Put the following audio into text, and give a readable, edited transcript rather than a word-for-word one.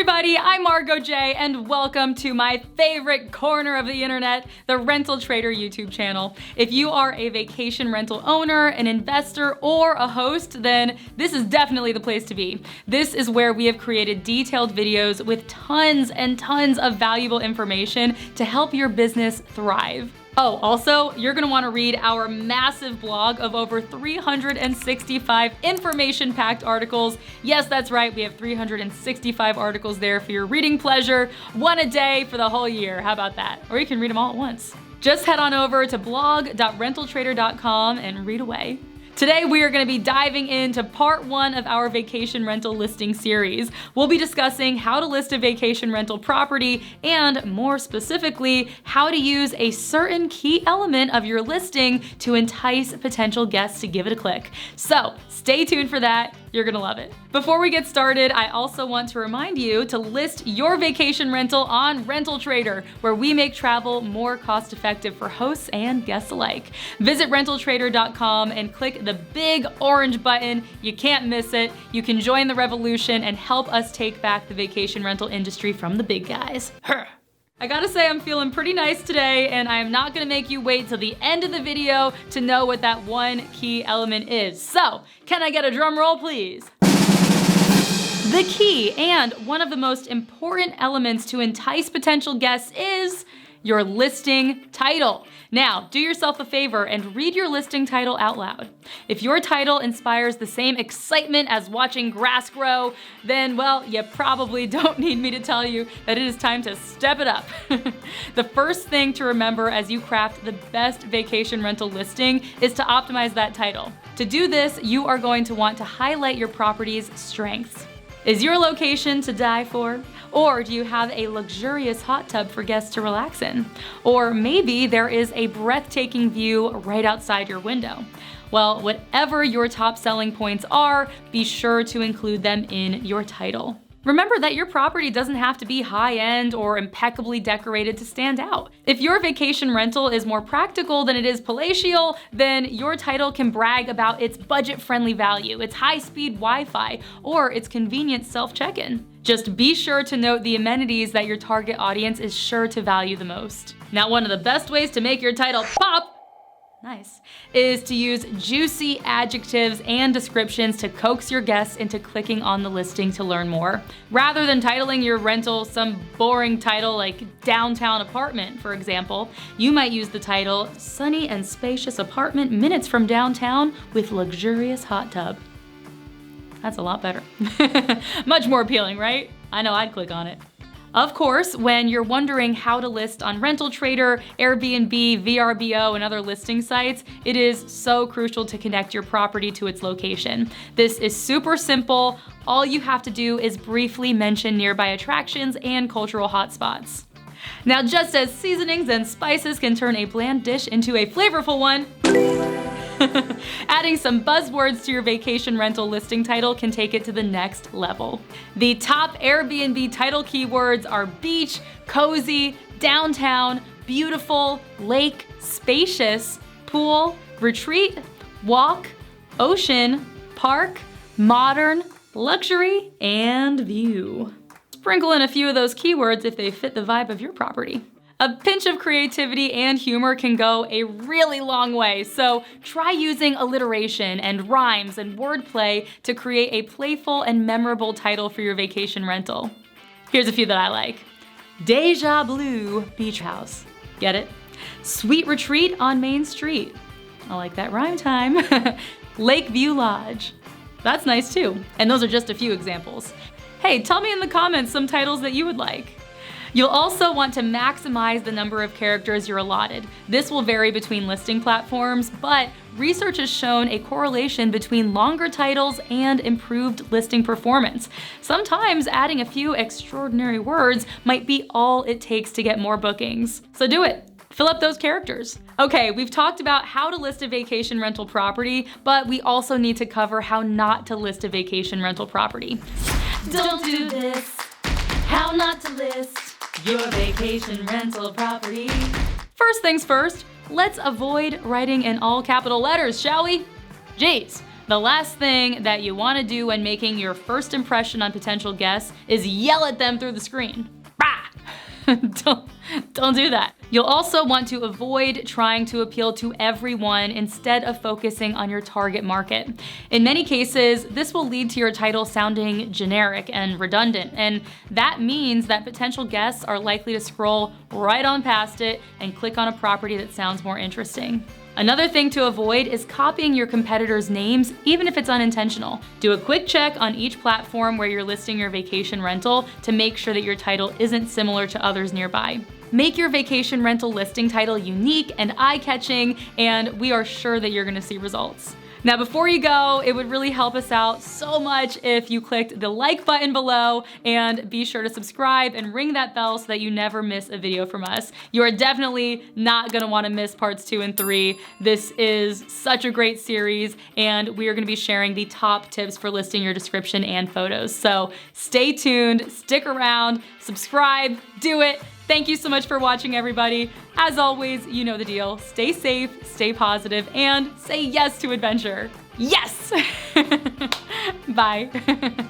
everybody, I'm Margot J, and welcome to my favorite corner of the internet, the Rental Trader YouTube channel. If you are a vacation rental owner, an investor, or a host, then this is definitely the place to be. This is where we have created detailed videos with tons and tons of valuable information to help your business thrive. Oh, also, you're gonna wanna read our massive blog of over 365 information-packed articles. Yes, that's right, we have 365 articles there for your reading pleasure, one a day for the whole year. How about that? Or you can read them all at once. Just head on over to blog.rentaltrader.com and read away. Today, we are gonna be diving into part one of our vacation rental listing series. We'll be discussing how to list a vacation rental property and, more specifically, how to use a certain key element of your listing to entice potential guests to give it a click. So, stay tuned for that. You're gonna love it. Before we get started, I also want to remind you to list your vacation rental on Rental Trader, where we make travel more cost-effective for hosts and guests alike. Visit rentaltrader.com and click the big orange button. You can't miss it. You can join the revolution and help us take back the vacation rental industry from the big guys. I gotta say, I'm feeling pretty nice today, and I am not gonna make you wait till the end of the video to know what that one key element is. So, can I get a drum roll, please? The key and one of the most important elements to entice potential guests is your listing title. Now, do yourself a favor and read your listing title out loud. If your title inspires the same excitement as watching grass grow, then, well, you probably don't need me to tell you that it is time to step it up. The first thing to remember as you craft the best vacation rental listing is to optimize that title. To do this, you are going to want to highlight your property's strengths. Is your location to die for? Or do you have a luxurious hot tub for guests to relax in? Or maybe there is a breathtaking view right outside your window. Well, whatever your top selling points are, be sure to include them in your title. Remember that your property doesn't have to be high-end or impeccably decorated to stand out. If your vacation rental is more practical than it is palatial, then your title can brag about its budget-friendly value, its high-speed Wi-Fi, or its convenient self-check-in. Just be sure to note the amenities that your target audience is sure to value the most. Now, one of the best ways to make your title pop is to use juicy adjectives and descriptions to coax your guests into clicking on the listing to learn more. Rather than titling your rental some boring title like downtown apartment, for example, you might use the title sunny and spacious apartment minutes from downtown with luxurious hot tub. That's a lot better. Much more appealing, right? I know I'd click on it. Of course, when you're wondering how to list on Rental Trader, Airbnb, Vrbo, and other listing sites, it is so crucial to connect your property to its location. This is super simple. All you have to do is briefly mention nearby attractions and cultural hotspots. Now, just as seasonings and spices can turn a bland dish into a flavorful one, adding some buzzwords to your vacation rental listing title can take it to the next level. The top Airbnb title keywords are beach, cozy, downtown, beautiful, lake, spacious, pool, retreat, walk, ocean, park, modern, luxury, and view. Sprinkle in a few of those keywords if they fit the vibe of your property. A pinch of creativity and humor can go a really long way, so try using alliteration and rhymes and wordplay to create a playful and memorable title for your vacation rental. Here's a few that I like. Deja Blue Beach House. Get it? Sweet Retreat on Main Street. I like that rhyme time. Lakeview Lodge. That's nice too. And those are just a few examples. Hey, tell me in the comments some titles that you would like. You'll also want to maximize the number of characters you're allotted. This will vary between listing platforms, but research has shown a correlation between longer titles and improved listing performance. Sometimes adding a few extraordinary words might be all it takes to get more bookings. So do it. Fill up those characters. Okay, we've talked about how to list a vacation rental property, but we also need to cover how not to list a vacation rental property. Don't do this. How not to list your vacation rental property. First things first, let's avoid writing in all capital letters, shall we? Geez, The last thing that you want to do when making your first impression on potential guests is yell at them through the screen. Don't do that. You'll also want to avoid trying to appeal to everyone instead of focusing on your target market. In many cases, this will lead to your title sounding generic and redundant, and that means that potential guests are likely to scroll right on past it and click on a property that sounds more interesting. Another thing to avoid is copying your competitors' names, even if it's unintentional. Do a quick check on each platform where you're listing your vacation rental to make sure that your title isn't similar to others nearby. Make your vacation rental listing title unique and eye-catching, and we are sure that you're gonna see results. Now, before you go, it would really help us out so much if you clicked the like button below, and be sure to subscribe and ring that bell so that you never miss a video from us. You are definitely not gonna wanna miss parts 2 and 3. This is such a great series, and we are gonna be sharing the top tips for listing your description and photos. So stay tuned, stick around, subscribe, do it. Thank you so much for watching, everybody. As always, you know the deal. Stay safe, stay positive, and say yes to adventure. Yes! Bye.